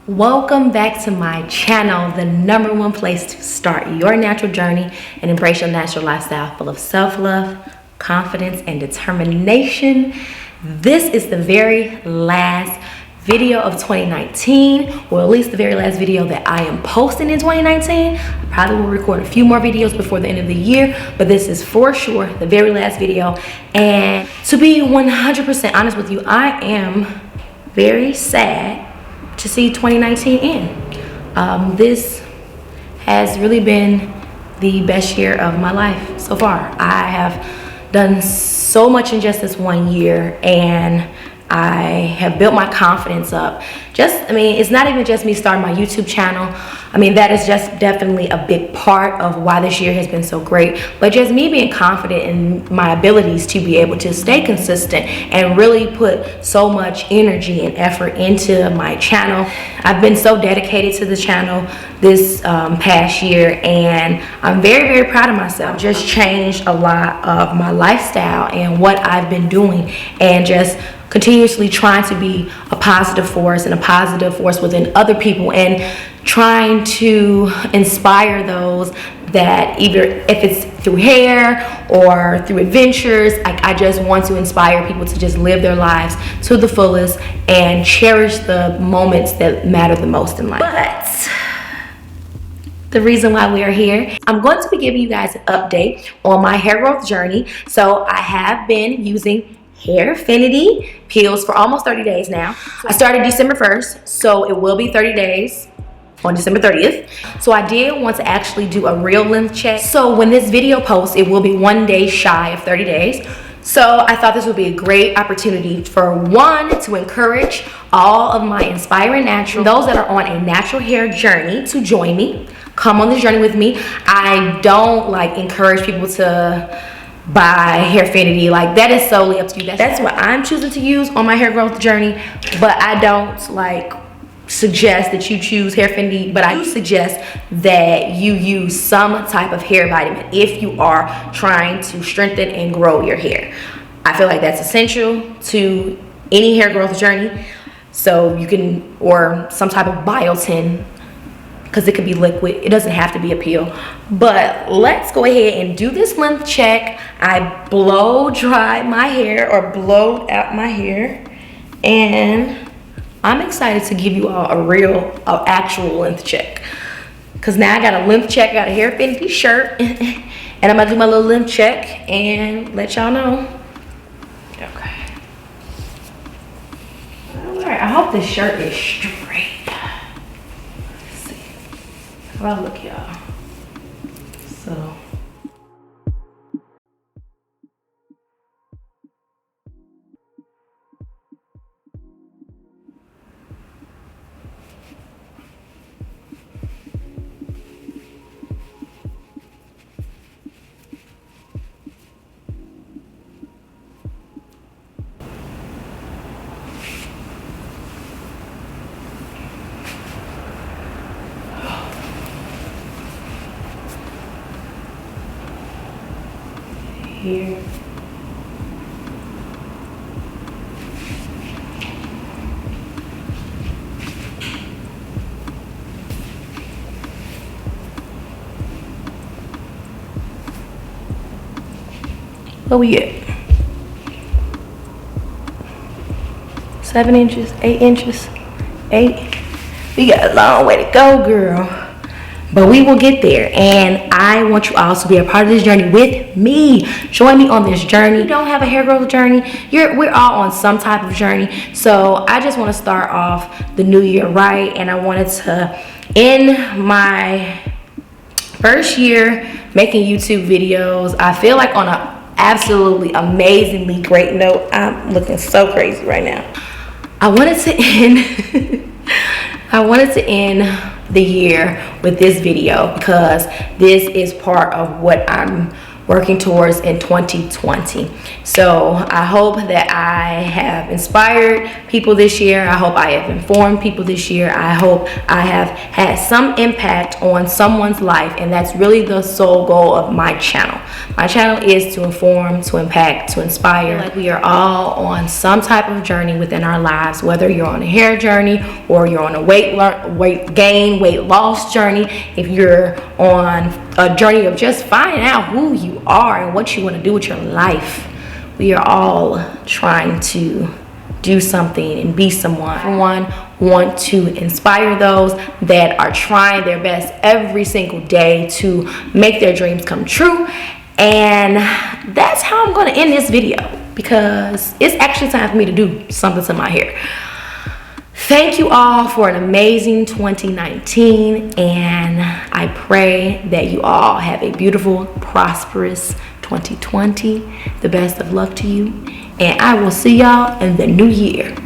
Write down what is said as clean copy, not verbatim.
Welcome back to my channel, the #1 place to start your natural journey and embrace your natural lifestyle full of self-love, confidence, and determination. This is the very last video of 2019, or at least the very last video that I am posting in 2019. I probably will record a few more videos before the end of the year, but this is for sure the very last video. And to be 100% honest with you, I am very sad to see 2019 end. This has really been the best year of my life so far. I have done so much in just this 1 year, and I have built my confidence up. It's not even just me starting my YouTube channel. That is just definitely a big part of why this year has been so great, but just me being confident in my abilities to be able to stay consistent and really put so much energy and effort into my channel. I've been so dedicated to the channel this past year, and I'm very, very proud of myself. I've just changed a lot of my lifestyle and what I've been doing, and just continuously trying to be a positive force and a positive force within other people, and trying to inspire those that, either if it's through hair or through adventures, I just want to inspire people to just live their lives to the fullest and cherish the moments that matter the most in life. But the reason why we are here, I'm going to be giving you guys an update on my hair growth journey. So I have been using Hairfinity peels for almost 30 days now. I started December 1st, so it will be 30 days on December 30th. So I did want to actually do a real length check. So when this video posts, it will be 1 day shy of 30 days. So I thought this would be a great opportunity for one, to encourage all of my inspiring natural, those that are on a natural hair journey, to join me. Come on this journey with me. I don't encourage people to buy Hairfinity. That is solely up to you. That's what I'm choosing to use on my hair growth journey, but I don't suggest that you choose Hairfinity, but I do suggest that you use some type of hair vitamin if you are trying to strengthen and grow your hair. I feel like that's essential to any hair growth journey. So you can, or some type of biotin, because it could be liquid. It doesn't have to be a peel. But let's go ahead and do this length check. I blow dried my hair, or blowed out my hair, and I'm excited to give you all a actual length check. Because now I got a length check, I got a Hairfinity shirt, and I'm gonna do my little length check and let y'all know. Okay. All right, I hope this shirt is straight. How do I look, y'all? So here. Where we at? 7 inches, 8 inches, 8. We got a long way to go, girl. But we will get there, and I want you all to be a part of this journey with me. Join me on this journey. If you don't have a hair growth journey, we're all on some type of journey. So I just want to start off the new year right, and I wanted to end my first year making YouTube videos, I feel like, on an absolutely amazingly great note. I'm looking so crazy right now. I wanted to end the year with this video, because this is part of what I'm working towards in 2020. So I hope that I have inspired people this year. I hope I have informed people this year. I hope I have had some impact on someone's life, and that's really the sole goal of my channel. My channel is to inform, to impact, to inspire. Like we are all on some type of journey within our lives, whether you're on a hair journey or you're on a weight gain, weight loss journey. If you're on a journey of just finding out who you are and what you want to do with your life, we are all trying to do something and be someone. For one, want to inspire those that are trying their best every single day to make their dreams come true. And that's how I'm going to end this video, because it's actually time for me to do something to my hair. Thank you all for an amazing 2019, and I pray that you all have a beautiful, prosperous 2020. The best of luck to you, and I will see y'all in the new year.